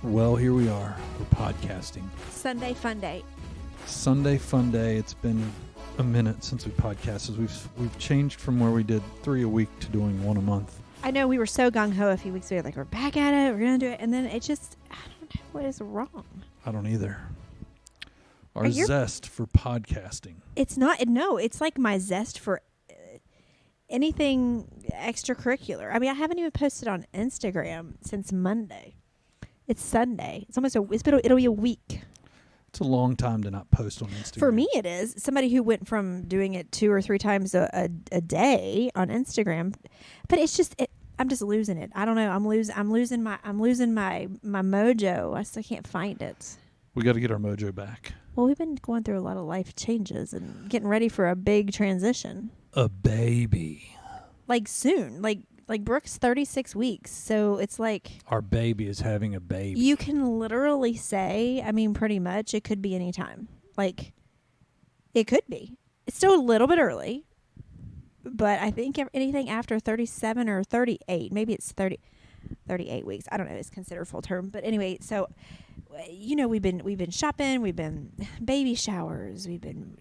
Well, here we are. We're podcasting. Sunday fun day. Sunday fun day. It's been a minute since we podcasted. We've changed from where we did 3 a week to doing 1 a month. I know we were so gung-ho a few weeks ago. Like, we're back at it. We're going to do it. And then it just, I don't know what is wrong. I don't either. Our zest for podcasting. It's not, no, it's like my zest for anything extracurricular. I mean, I haven't even posted on Instagram since Monday. It's Sunday. It's almost it'll be a week. It's a long time to not post on Instagram. For me, it is. Somebody who went from doing it 2 or 3 times a day on Instagram, but it's just I'm just losing it. I don't know. I'm losing my mojo. I still can't find it. We got to get our mojo back. Well, we've been going through a lot of life changes and getting ready for a big transition. A baby. Like soon. Like Brooke's 36 weeks. So it's like our baby is having a baby. You can literally say, I mean, pretty much it could be any time. Like it could be. It's still a little bit early. But I think anything after 37 or 38, maybe it's 38 weeks. I don't know. It's considered full term. But anyway, so you know, we've been shopping, we've been baby showers, we've been,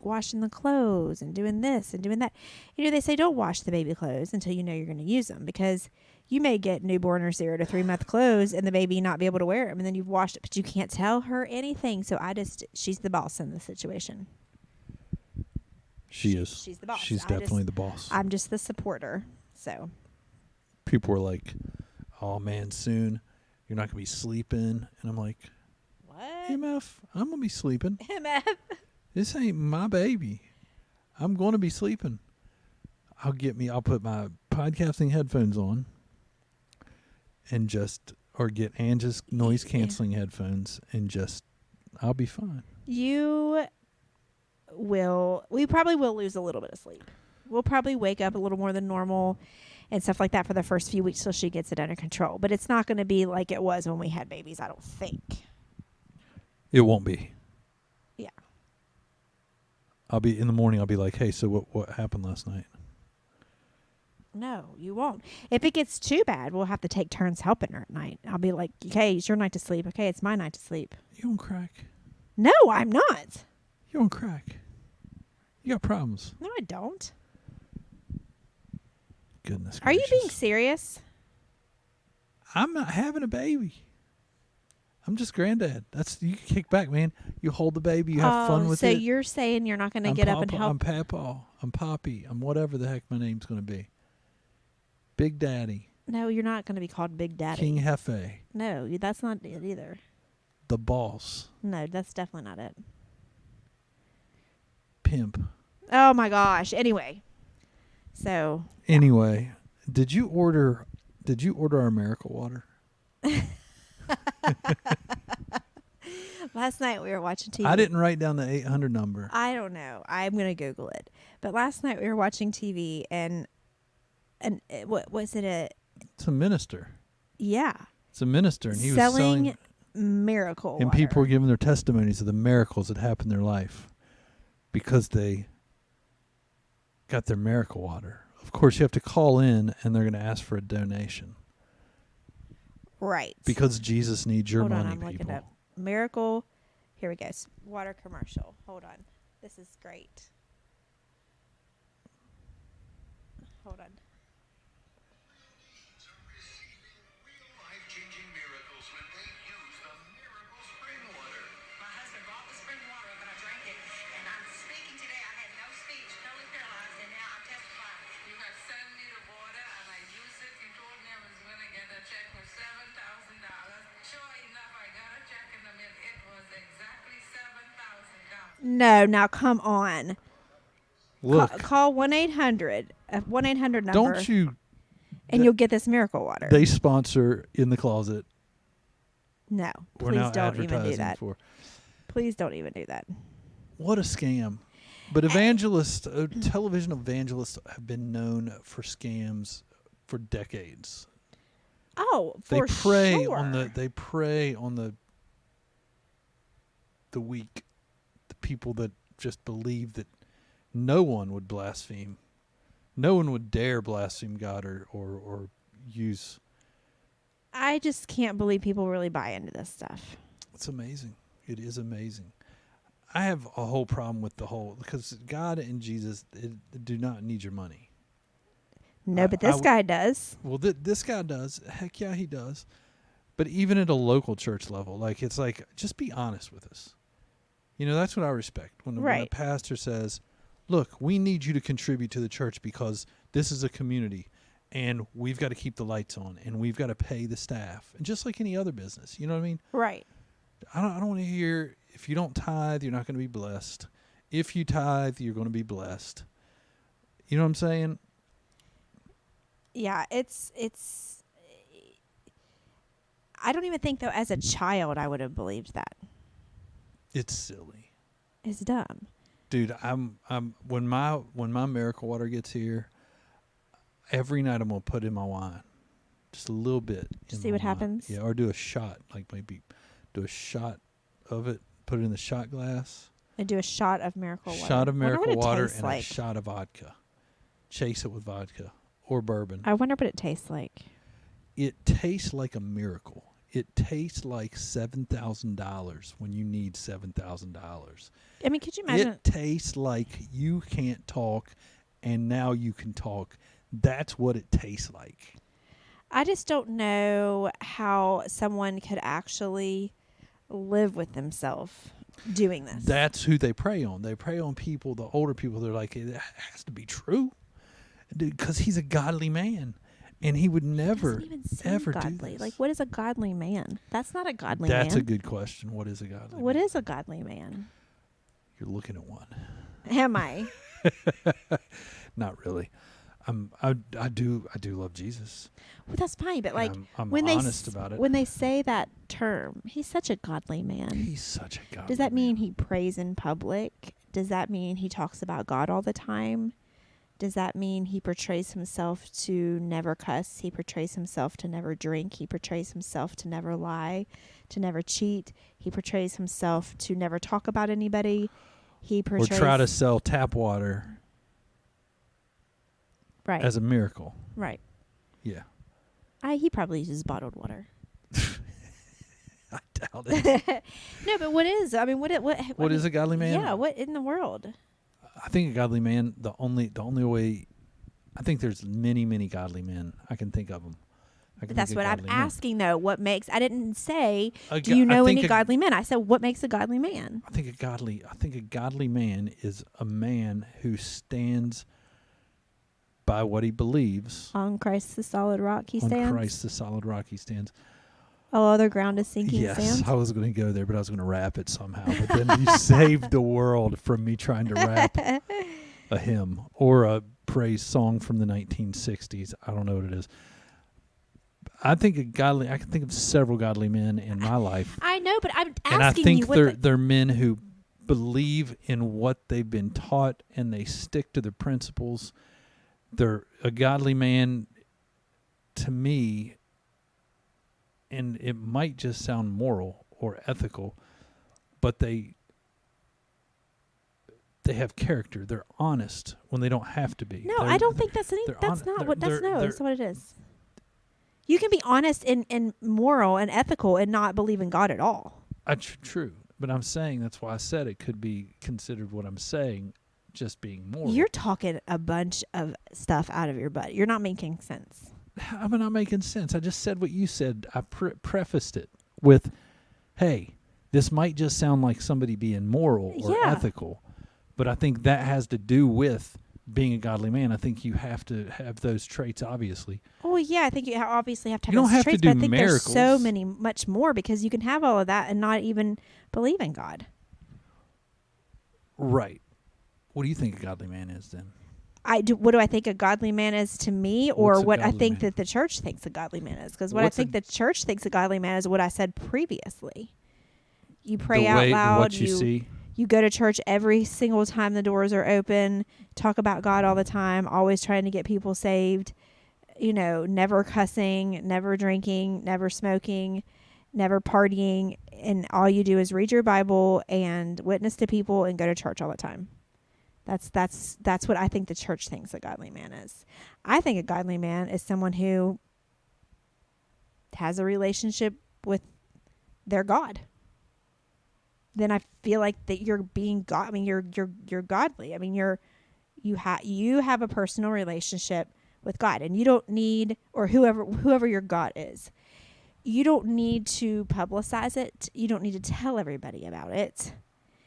washing the clothes and doing this and doing that. They say don't wash the baby clothes until you know you're going to use them, because you may get newborn or 0 to 3 month clothes and the baby not be able to wear them, and then you've washed it, but you can't tell her anything. So she's the boss in this situation. She's the boss. She's definitely the boss. I'm just the supporter. So people were like, "Oh man, soon you're not gonna be sleeping," and I'm like, "What? MF, I'm gonna be sleeping. MF, this ain't my baby. I'm gonna be sleeping. I'll put my podcasting headphones on, and or get Angie's noise canceling headphones, and I'll be fine." We probably will lose a little bit of sleep. We'll probably wake up a little more than normal and stuff like that for the first few weeks till she gets it under control. But it's not going to be like it was when we had babies, I don't think. It won't be. Yeah. I'll be in the morning. I'll be like, "Hey, so what happened last night?" No, you won't. If it gets too bad, we'll have to take turns helping her at night. I'll be like, "Okay, it's your night to sleep. Okay, it's my night to sleep." You on crack? No, I'm not. You're on crack. You got problems. No, I don't. Goodness gracious. Are you being serious? I'm not having a baby. I'm just granddad. You can kick back, man. You hold the baby. You have fun with it. So you're saying you're not going to get up and help? I'm Papa. I'm Poppy. I'm whatever the heck my name's going to be. Big Daddy. No, you're not going to be called Big Daddy. King Hefe. No, that's not it either. The boss. No, that's definitely not it. Pimp. Oh my gosh. Anyway. So. Anyway, did you order our miracle water? Last night we were watching TV. I didn't write down the 800 number. I don't know. I'm going to Google it. But last night we were watching TV and what was it? It's a minister. Yeah. It's a minister, and he was selling miracle water. And people were giving their testimonies of the miracles that happened in their life because they got their miracle water. Of course, you have to call in, and they're going to ask for a donation. Right. Because Jesus needs your money, I'm looking people. up. Miracle. Here we go. Water commercial. Hold on. This is great. Hold on. No, now come on. Look. Call 1-800. 1-800 number. Don't you... And you'll get this miracle water. They sponsor In the Closet. No. Please don't even do that. Please don't even do that. What a scam. But evangelists, television evangelists have been known for scams for decades. Oh, They prey sure. on the weak. People that just believe that no one would blaspheme. No one would dare blaspheme God or use I just can't believe people really buy into this stuff. It's amazing. It is amazing. I have a whole problem with the whole, because God and Jesus do not need your money. No, but this guy does. Well, this guy does. Heck yeah, he does. But even at a local church level, like, it's like, just be honest with us. You know, that's what I respect. When a pastor says, look, we need you to contribute to the church because this is a community and we've got to keep the lights on and we've got to pay the staff. And just like any other business, you know what I mean? Right. I don't want to hear, if you don't tithe, you're not going to be blessed. If you tithe, you're going to be blessed. You know what I'm saying? Yeah, it's I don't even think, though, as a child I would have believed that. It's silly. It's dumb. Dude, I'm when my miracle water gets here, every night I'm going to put in my wine. Just a little bit. See what happens? Yeah, or do a shot, like maybe do a shot of it, put it in the shot glass. And do a shot of miracle water. Shot of miracle water and like. a shot of vodka. Chase it with vodka or bourbon. I wonder what it tastes like. It tastes like a miracle. It tastes like $7,000 when you need $7,000. I mean, could you imagine? It tastes like you can't talk and now you can talk. That's what it tastes like. I just don't know how someone could actually live with themselves doing this. That's who they prey on. They prey on people, the older people. They're like, it has to be true. Because he's a godly man. And he would never, ever godly. do this. Like, what is a godly man? That's not a godly man. That's a good question. What is a godly man? What is a godly man? You're looking at one. Am I? Not really. I do love Jesus. Well, that's fine, but like I'm when honest about it. When they say that term, he's such a godly man. He's such a godly man. Does that mean he prays in public? Does that mean he talks about God all the time? Does that mean he portrays himself to never cuss? He portrays himself to never drink. He portrays himself to never lie, to never cheat. He portrays himself to never talk about anybody. He portrays or try to sell tap water as a miracle. Right. Yeah. He probably uses bottled water. I doubt it. No, but what is? I mean, what is a godly man? Yeah, what in the world? I think a godly man, the only way, I think there's many godly men. I can think of them. That's what I'm asking, though. What makes? I didn't say, do you know any godly men? I said, what makes a godly man? I think a godly man is a man who stands by what he believes. On Christ the solid rock he stands. On Christ the solid rock he stands. All other ground is sinking sand. Yes, I was going to go there, but I was going to rap it somehow. But then you saved the world from me trying to rap a hymn or a praise song from the 1960s. I don't know what it is. I can think of several godly men in my life. I know, but I'm asking you. And I think they're men who believe in what they've been taught and they stick to their principles. They're a godly man to me. And it might just sound moral or ethical, but they have character. They're honest when they don't have to be. No, I don't think that's that's not what it is. You can be honest and moral and ethical and not believe in God at all. True, but I'm saying that's why I said it could be considered what I'm saying, just being moral. You're talking a bunch of stuff out of your butt. You're not making sense. I'm not making sense. I just said what you said. I prefaced it with, hey, this might just sound like somebody being moral or ethical, but I think that has to do with being a godly man. I think you have to have those traits, obviously. Oh, yeah. I think you obviously have to have those those traits, but I think miracles. There's so much more because you can have all of that and not even believe in God. Right. What do you think a godly man is then? What do I think a godly man is to me, or what I think that the church thinks a godly man is? Because what I think the church thinks a godly man is what I said previously. You pray out loud. What you see. You go to church every single time the doors are open. Talk about God all the time. Always trying to get people saved. You know, never cussing, never drinking, never smoking, never partying, and all you do is read your Bible and witness to people and go to church all the time. That's what I think the church thinks a godly man is. I think a godly man is someone who has a relationship with their God, then I feel like that you're being God. I mean, you're godly. I mean, you have a personal relationship with God, and you don't need, or whoever your God is, you don't need to publicize it. You don't need to tell everybody about it.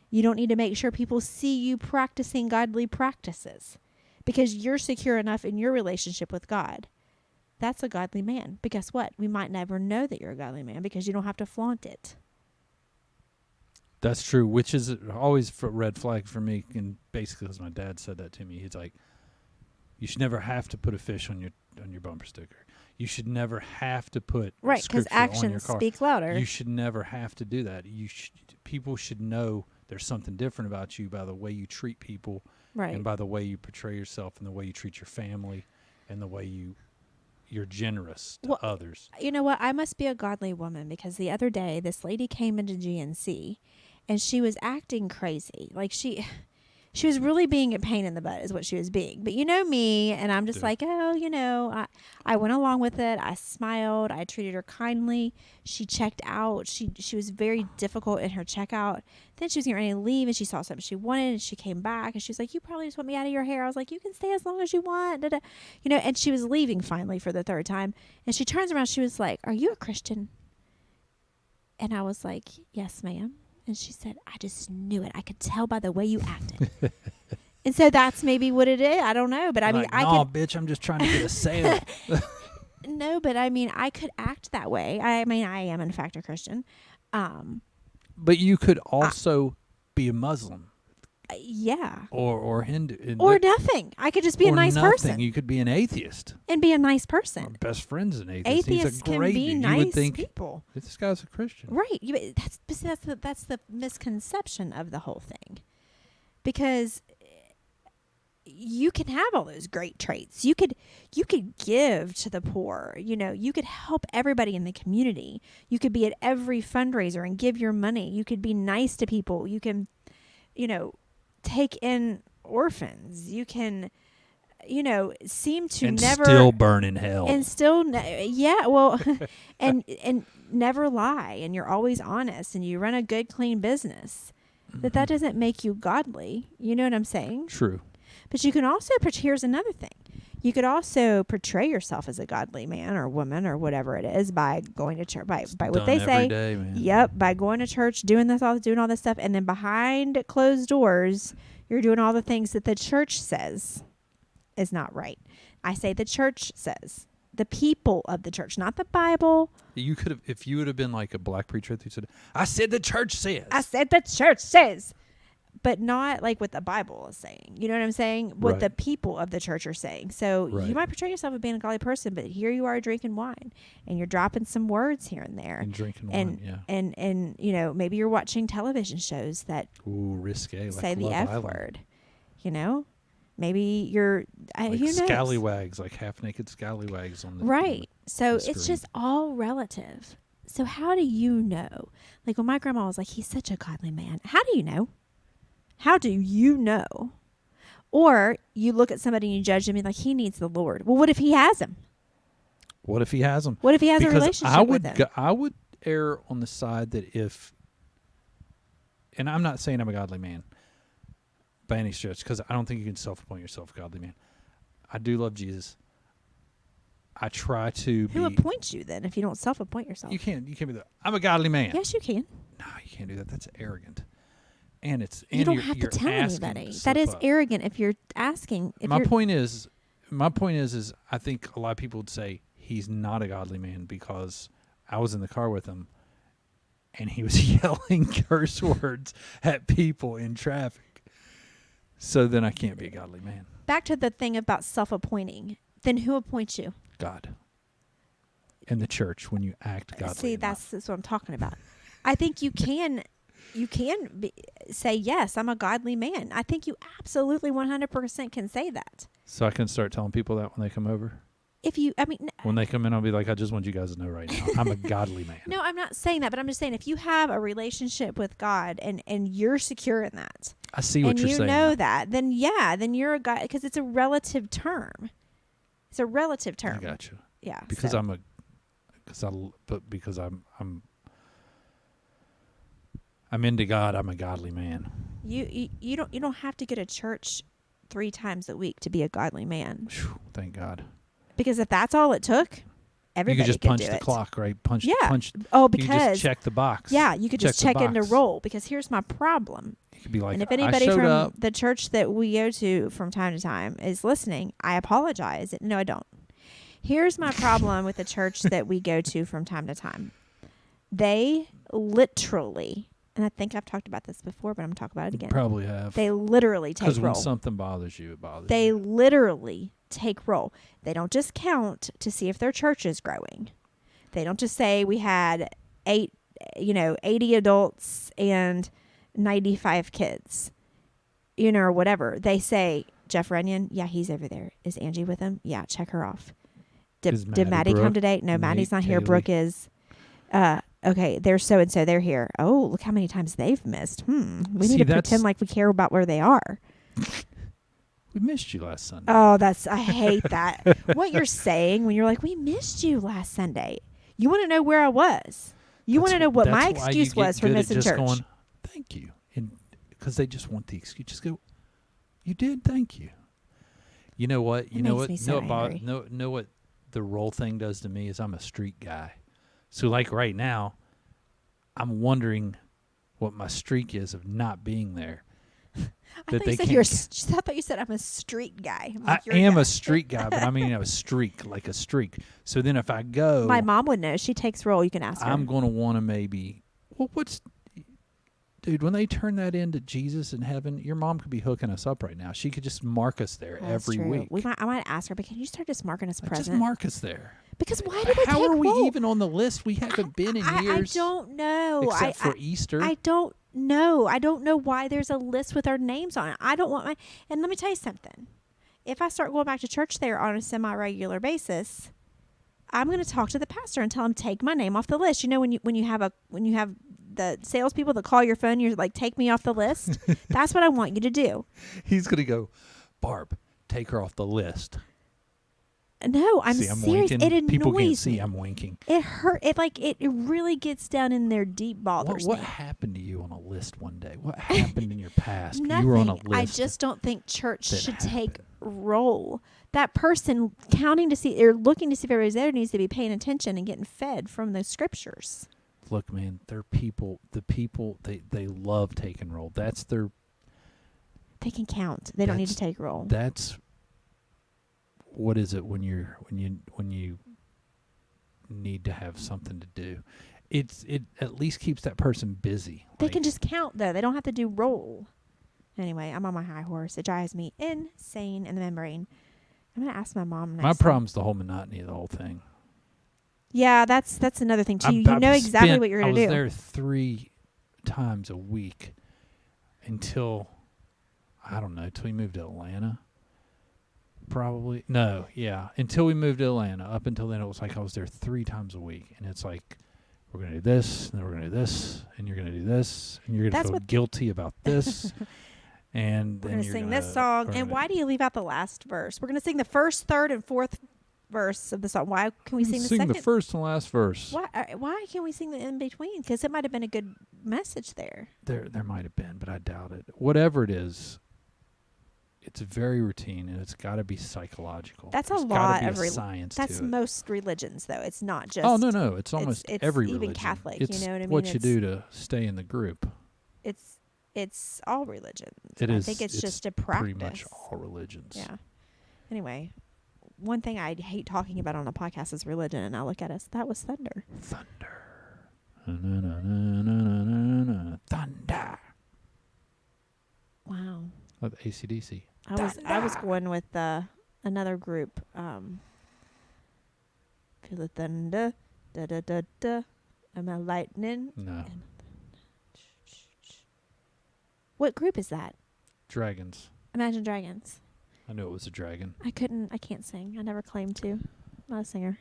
You don't need to make sure people see you practicing godly practices, because you're secure enough in your relationship with God. That's a godly man. But guess what? We might never know that you're a godly man because you don't have to flaunt it. That's true, which is always a red flag for me. And basically, because my dad said that to me, he's like, you should never have to put a fish on your bumper sticker. You should never have to put right, because actions speak louder. You should never have to do that. People should know there's something different about you by the way you treat people, right, and by the way you portray yourself, and the way you treat your family, and the way you're generous to others. You know what? I must be a godly woman, because the other day this lady came into GNC and she was acting crazy. Like she was really being a pain in the butt is what she was being. But you know me, and I'm just like, oh, I went along with it. I smiled. I treated her kindly. She checked out. She was very difficult in her checkout. Then she was getting ready to leave, and she saw something she wanted, and she came back, and she was like, you probably just want me out of your hair. I was like, you can stay as long as you want. Da-da. And she was leaving finally for the third time. And she turns around. She was like, are you a Christian? And I was like, yes, ma'am. And she said, I just knew it. I could tell by the way you acted. And so that's maybe what it is. I don't know. But I mean, bitch, I'm just trying to get a sale. No, but I mean, I could act that way. I mean, I am, in fact, a Christian. But you could also be a Muslim. Yeah. Or Hindu. Or nothing. I could just be a nice person. You could be an atheist. And be a nice person. My best friend's an atheist. Atheists He's a great can be dude. nice You would think, people. this guy's a Christian. Right. That's the misconception of the whole thing. Because you can have all those great traits. You could give to the poor. You could help everybody in the community. You could be at every fundraiser and give your money. You could be nice to people. You can, take in orphans. You can, seem to and never still burn in hell. And still, and never lie. And you're always honest. And you run a good, clean business. Mm-hmm. That doesn't make you godly. You know what I'm saying? True. But you can also, here's another thing. You could also portray yourself as a godly man or woman or whatever it is by going to church, by what they say. Day, man. Yep, by going to church, doing all this stuff, and then behind closed doors, you're doing all the things that the church says is not right. I say the church says. The people of the church, not the Bible. You could have, if you would have been like a black preacher who said, I said the church says. I said the church says. But not like what the Bible is saying. You know what I'm saying? What the people of the church are saying. So you might portray yourself as being a godly person, but here you are drinking wine, and you're dropping some words here and there. And drinking wine, yeah. And maybe you're watching television shows that risque, say like the Love F Island. word. Maybe you're like who knows? Scallywags, like half-naked scallywags on the right. So the it's just all relative. So how do you know? Like when my grandma was like, he's such a godly man. How do you know? How do you know? Or you look at somebody and you judge them and like, he needs the Lord. Well, what if he has him? What if he has him? What if he has a relationship with him? I would err on the side that and I'm not saying I'm a godly man by any stretch, because I don't think you can self-appoint yourself a godly man. I do love Jesus. I try to be... Who appoints you then if you don't self-appoint yourself? You can't be I'm a godly man. Yes, you can. No, you can't do that. That's arrogant. And you don't have to tell anybody. That is arrogant if you're asking. My point is, I think a lot of people would say he's not a godly man because I was in the car with him and he was yelling curse words at people in traffic. So then I can't be a godly man. Back to the thing about self-appointing. Then who appoints you? God. And the church when you act godly. See, that's what I'm talking about. I think you can say, yes, I'm a godly man. I think you absolutely 100% can say that. So I can start telling people that when they come over? When they come in, I'll be like, I just want you guys to know right now, I'm a godly man. No, I'm not saying that, but I'm just saying if you have a relationship with God and you're secure in that. I see what you're saying. And you know that, then you're a guy, because it's a relative term. It's a relative term. I got you. Yeah. Because I'm a because I'm into God. I'm a godly man. You don't have to go to church 3 times a week to be a godly man. Whew, thank God. Because if that's all it took, everybody you could just could punch do the it. clock, right? Punch. Oh, you could because just check the box. yeah, you could just check the into box. roll. Because here's my problem. You could be like, And if anybody I showed from up. the church that we go to from time to time is listening, I apologize. No, I don't. Here's my problem with the church that we go to from time to time. They literally, and I think I've talked about this before, but I'm going to talk about it again. You probably have. They literally take roll. Because when something bothers you, it bothers you. They literally take roll. They don't just count to see if their church is growing. They don't just say we had 80 adults and 95 kids, or whatever. They say, Jeff Runyon, yeah, he's over there. Is Angie with him? Yeah, check her off. Did Maddie come today? No, Maddie's not here. Kaylee. Brooke is. Okay, there's so-and-so. They're here. Oh, look how many times they've missed. We need to pretend like we care about where they are. We missed you last Sunday. Oh, I hate that. What you're saying when you're like, we missed you last Sunday. You want to know where I was. You want to know what my excuse was for missing church. Going, thank you. And because they just want the excuse. Just go, you did, thank you. You know what? You know what? Know what the role thing does to me is I'm a street guy. So like right now, I'm wondering what my streak is of not being there. I thought you said I'm a street guy. I am a street guy, but I mean a streak, like a streak. So then if I go... My mom would know. She takes roll. You can ask her. I'm going to want to maybe... Well, Dude, when they turn that into Jesus in heaven, your mom could be hooking us up right now. She could just mark us there every week. I might ask her, but can you start just marking us present? Just mark us there. Because why do they How take are we roll? even on the list? We haven't been in years. I don't know. Except for Easter. I don't know. I don't know why there's a list with our names on it. I don't want my... And let me tell you something. If I start going back to church there on a semi-regular basis, I'm going to talk to the pastor and tell him take my name off the list. You know, when you have the salespeople that call your phone, you're like, take me off the list. That's what I want you to do. He's going to go, Barb, take her off the list. No, I'm serious. Winking. It annoys People can't see me. I'm winking. It hurt. It really gets down in their deep bothers What me. happened to you on a list one day? What happened in your past? Nothing. You were on a list. I just don't think church should take roll. That person counting to see or looking to see if everybody's there needs to be paying attention and getting fed from the scriptures. Look, man, they're people. The people they love taking roll. That's their. They can count. They don't need to take roll. That's. What is it when you need to have something to do? It at least keeps that person busy. They can just count though. They don't have to do roll. Anyway, I'm on my high horse. It drives me insane in the membrane. I'm gonna ask my mom next My time. problem's the whole monotony of the whole thing. Yeah, that's another thing too. You know exactly what you're gonna do. I was there 3 times a week until we moved to Atlanta. Probably until we moved to Atlanta. Up until then, it was like I was there 3 times a week, and it's like we're gonna do this, and then we're gonna do this, and you're gonna do this, and you're gonna feel guilty about this, and we're then gonna sing this song. And why do you leave out the last verse? We're gonna sing the first, third, and fourth verse of the song. Why can we sing the second? Sing the first and last verse. Why can't we sing the in between? Because it might have been a good message there. There might have been, but I doubt it. Whatever it is. It's very routine, and it's got to be psychological. That's There's a lot of science. That's most religions, though. It's not just. Oh no! It's almost every religion. Even Catholic. It's you know what I mean? What you do to stay in the group. It's all religions. I think it's just a practice. Pretty much all religions. Yeah. Anyway, one thing I hate talking about on a podcast is religion, and now look at us. That was thunder. Thunder. Thunder. Wow. With AC/DC. I was going with another group. Feel the thunder, da da da da. Am I lightning? No. What group is that? Dragons. Imagine Dragons. I knew it was a dragon. I can't sing. I never claimed to. I'm not a singer.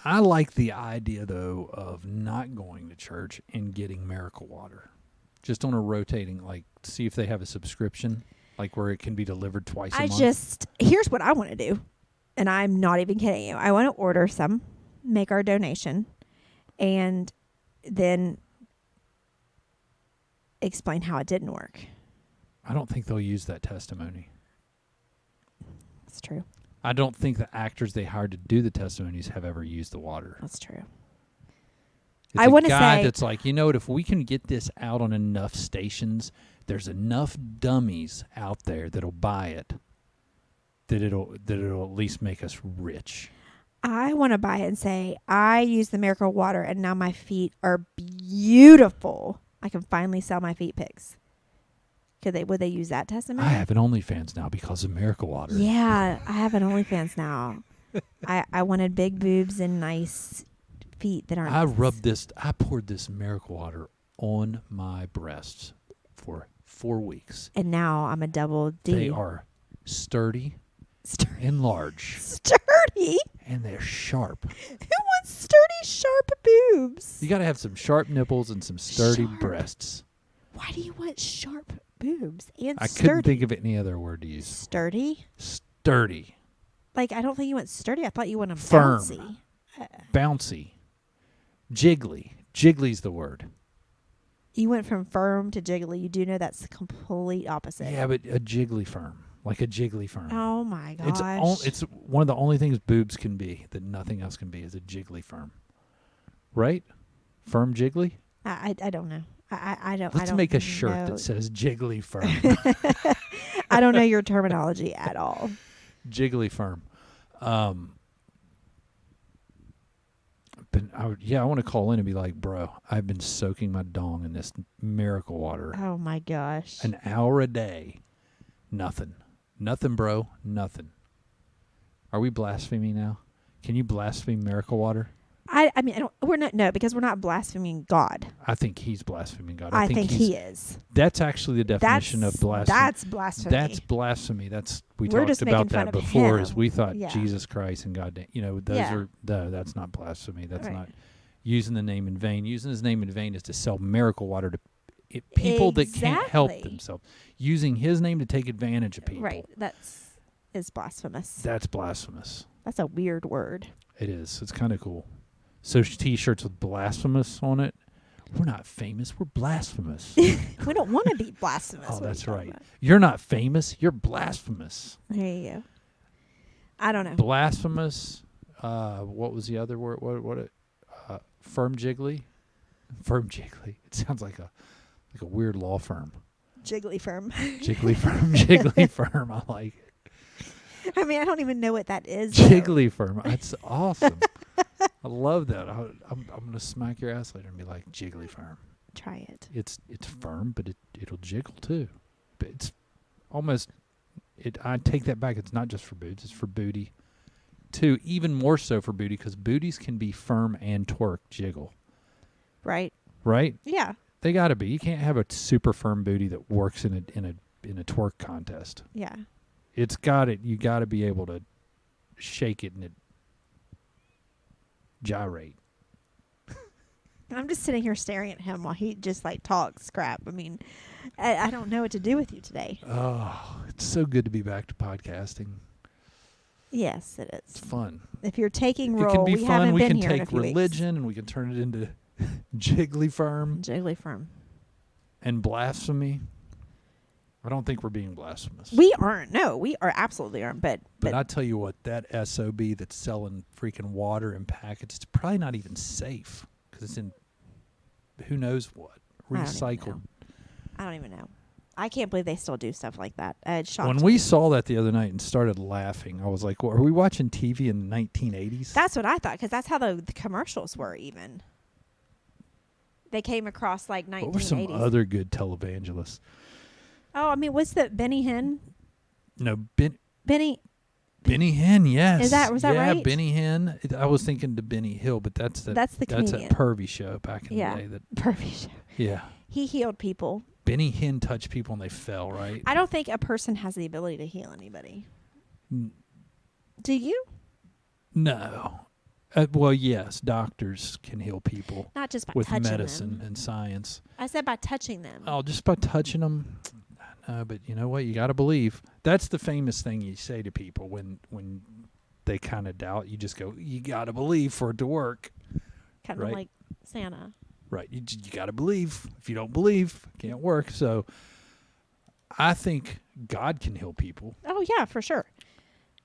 I like the idea though of not going to church and getting Miracle Water, just on a rotating, like see if they have a subscription. Like where it can be delivered twice a month? Here's what I want to do, and I'm not even kidding you. I want to order some, make our donation, and then explain how it didn't work. I don't think they'll use that testimony. That's true. I don't think the actors they hired to do the testimonies have ever used the water. That's true. It's I a wanna guy say- that's like, you know what, if we can get this out on enough stations, there's enough dummies out there that'll buy it, that it'll at least make us rich. I want to buy it and say, I use the miracle water and now my feet are beautiful. I can finally sell my feet pics. Would they use that testimony? I have an OnlyFans now because of Miracle Water. Yeah, I have an OnlyFans now. I wanted big boobs and nice feet that aren't. I poured this Miracle Water on my breasts for 4 weeks. And now I'm a double D. They are sturdy and large. Sturdy? And they're sharp. Who wants sturdy, sharp boobs? You got to have some sharp nipples and some sturdy Sharp. breasts. Why do you want sharp boobs and I sturdy? couldn't think of any other word to use. Sturdy? Sturdy. Like, I don't think you want sturdy. I thought you want them Firm. bouncy. Bouncy. Jiggly. Jiggly's the word. You went from firm to jiggly. You do know that's the complete opposite. Yeah, but a jiggly firm. Like a jiggly firm. Oh, my gosh. It's one of the only things boobs can be that nothing else can be is a jiggly firm. Right? Firm jiggly? I don't know. I don't. Let's I don't make a shirt know. that says jiggly firm. I don't know your terminology at all. Jiggly firm. I want to call in and be like, bro, I've been soaking my dong in this Miracle Water Oh my gosh. an hour a day. Nothing, bro. Nothing. Are we blaspheming now? Can you blaspheme Miracle Water? I mean, because we're not blaspheming God. I think he's blaspheming God. I think he is. That's actually the definition of blasphemy. That's blasphemy. That's blasphemy. We We're talked just about making fun that of before. him. Is we thought Yeah. Jesus Christ and God. Those Yeah. are that's not blasphemy. That's Right. not using the name in vain. Using his name in vain is to sell Miracle Water to people that can't help Exactly. themselves. Using his name to take advantage of people. Right. Is blasphemous. That's blasphemous. That's a weird word. It is. It's kind of cool. So T-shirts with blasphemous on it. We're not famous. We're blasphemous. We don't want to be blasphemous. Oh, What are you that's talking right. about? You're not famous. You're blasphemous. There you go. I don't know. Blasphemous. What was the other word? What? Firm jiggly. Firm jiggly. It sounds like a weird law firm. Jiggly firm. Jiggly firm. Jiggly firm. I like it. I mean, I don't even know what that is. though. Jiggly firm. That's awesome. I love that. I'm gonna smack your ass later and be like, jiggly firm. Try it. It's firm, but it'll jiggle too. But it's almost. I take that back. It's not just for boobs. It's for booty, too. Even more so for booty because booties can be firm and twerk jiggle. Right. Right? Yeah. They got to be. You can't have a super firm booty that works in a twerk contest. Yeah. It's got it. You got to be able to shake it and it gyrate. I'm just sitting here staring at him while he just talks crap. I mean, I don't know what to do with you today. Oh, it's so good to be back to podcasting. Yes, it It's is. fun. If you're taking It roll, can be we fun. haven't We been can here in a take few religion and we can turn it into jiggly firm weeks. Jiggly firm. and blasphemy. I don't think we're being blasphemous. We aren't. No, we are absolutely aren't. But I tell you what, that SOB that's selling freaking water in packets, it's probably not even safe because it's in who knows what recycled. I don't even know. I can't believe they still do stuff like that. It shocked When me. we saw that the other night and started laughing, I was like, well, are we watching TV in the 1980s? That's what I thought, because that's how the commercials were. Even they came across 1980s. What were some other good televangelists? Oh, I mean, what's the Benny Hinn? No, Benny. Benny Hinn, yes. Was that yeah, right? Benny Hinn. I was thinking to Benny Hill, but that's the that's comedian. that pervy show back in the day. Pervy show. Yeah. He healed people. Benny Hinn touched people and they fell, right? I don't think a person has the ability to heal anybody. N- Do you? No. Well, yes, doctors can heal people Not just by with touching medicine them. and science. I said by touching them. Oh, just by touching them. No, but you know what? You got to believe. That's the famous thing you say to people when they kind of doubt. You just go, you got to believe for it to work. Kind of right. like Santa. Right. You got to believe. If you don't believe, it can't work. So I think God can heal people. Oh, yeah, for sure.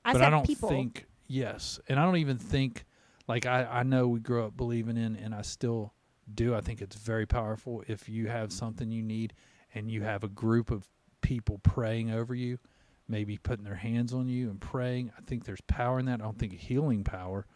But I don't people. think, yes. And I don't even think, like, I know we grew up believing in, and I still do. I think it's very powerful if you have something you need and you have a group of people praying over you, maybe putting their hands on you and praying. I think there's power in that. I don't think healing power,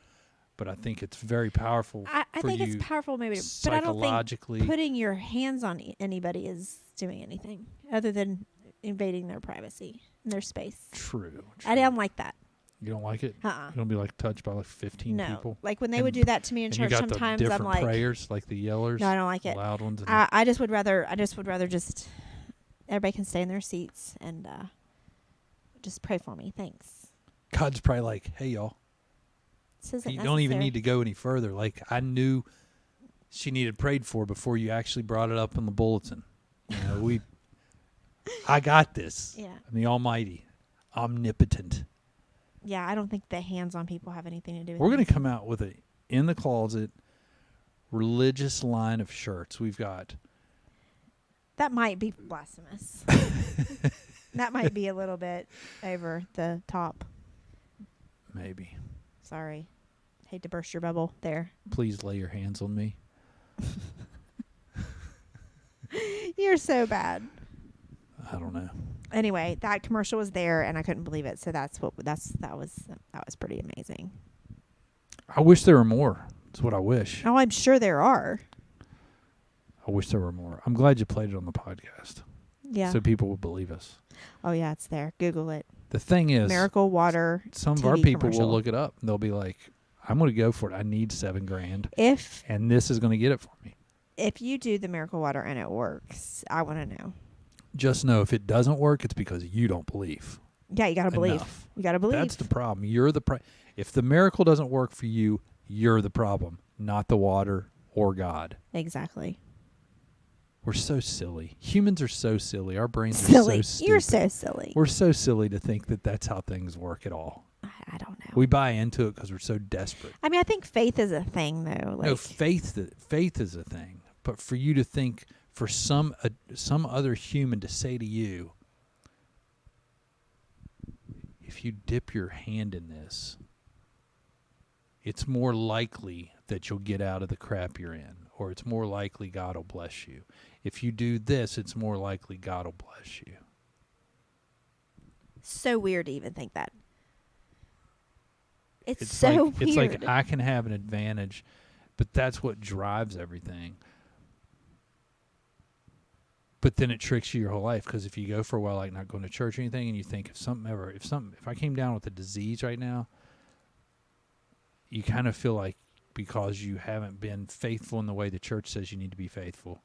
but I think it's very powerful. I for think you it's powerful, maybe, but I don't think psychologically. putting your hands on anybody is doing anything other than invading their privacy and their space. True. I don't like that. You don't like it? Uh-uh. You don't be like touched by like 15 No. people? Like when they would do that to me in And church, you got sometimes the I'm different like, prayers, like the yellers. no, I don't like it. Loud ones. And I just would rather just everybody can stay in their seats and just pray for me. Thanks. God's probably like, hey, y'all. This isn't You don't even necessary. need to go any further. Like, I knew she needed prayed for before you actually brought it up in the bulletin. You know, I got this. Yeah. I'm the Almighty, omnipotent. Yeah, I don't think the hands on people have anything to do with We're going to anything. come out with a in the closet religious line of shirts. We've got. That might be blasphemous. That might be a little bit over the top. Maybe. Sorry. Hate to burst your bubble there. Please lay your hands on me. You're so bad. I don't know. Anyway, that commercial was there and I couldn't believe it. So that was pretty amazing. I wish there were more. That's what I wish. Oh, I'm sure there are. I wish there were more. I'm glad you played it on the podcast. Yeah. So people would believe us. Oh yeah, it's there. Google it. The thing is, Miracle Water. some of TV our people commercial. will look it up and they'll be like, I'm going to go for it. I need $7,000 If and this is going to get it for me. if you do the Miracle Water and it works, I want to know. Just know if it doesn't work, it's because you don't believe. Yeah, you got to believe. Enough. You got to believe. That's the problem. You're the if the miracle doesn't work for you, you're the problem, not the water or God. Exactly. We're so silly. Humans are so silly. Our brains Silly. are so stupid. You're so silly. We're so silly to think that that's how things work at all. I don't know. We buy into it because we're so desperate. I mean, I think faith is a thing, though. Like, No, faith is a thing. But for you to think, for some other human to say to you, if you dip your hand in this, it's more likely that you'll get out of the crap you're in, or it's more likely God will bless you. If you do this, it's more likely God will bless you. so weird to even think that. It's It's so like, weird. It's like I can have an advantage, but that's what drives everything. But then it tricks you your whole life, because if you go for a while, like not going to church or anything, and you think if I came down with a disease right now, you kind of feel like because you haven't been faithful in the way the church says you need to be faithful,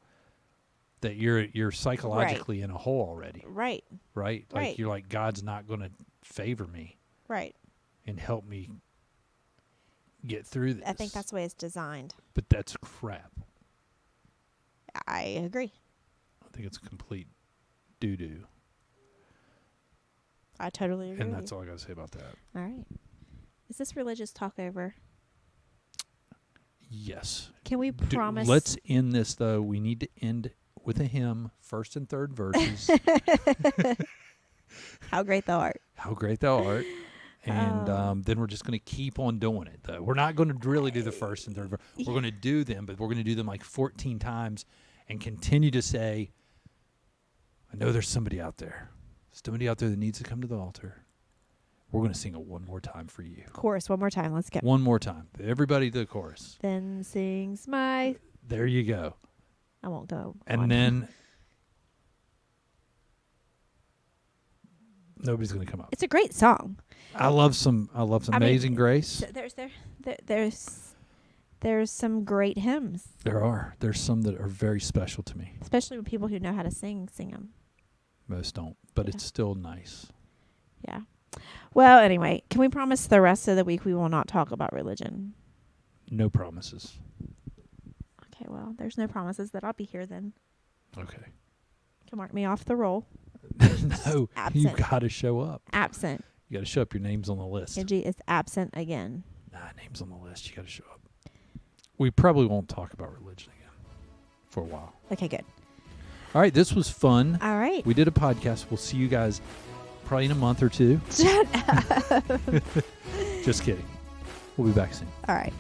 that you're psychologically in a hole already, right. right? Like Right. you're like, God's not going to favor me Right. and help me get through this. I think that's the way it's designed. But that's crap. I agree. I think it's complete doo-doo. I totally agree. And with that's you. all I got to say about that. All right. Is this religious talk over? Yes. Can we promise? Let's end this, though. We need to end with a hymn, first and third verses. How great thou art. How great thou art. And Oh. then we're just going to keep on doing it, though. We're not going to really do the first and third verse. We're going to do them, but we're going to do them like 14 times and continue to say, I know there's somebody out there. Somebody out there that needs to come to the altar. We're going to sing it one more time for you. Chorus one more time. Let's go. One more time. Everybody to the chorus. Then sings my. There you go. I won't go. And on. then nobody's going to come up. It's a great song. I love some Amazing Grace. So there's some great hymns, There's some that are very special to me. especially with people who know how to sing them. Most don't, but Yeah. it's still nice. Yeah. Well, anyway, can we promise the rest of the week we will not talk about religion? No promises. Okay, well, there's no promises that I'll be here then. Okay. Can mark me off the roll. No, you Absent. got to show up. Absent. You got to show up. Your name's on the list. Angie is absent again. Nah, name's on the list. You got to show up. we probably won't talk about religion again for a while. Okay, good. All right, this was fun. All right. We did a podcast. We'll see you guys probably in a month or two. Shut up. Just kidding. We'll be back soon. All right.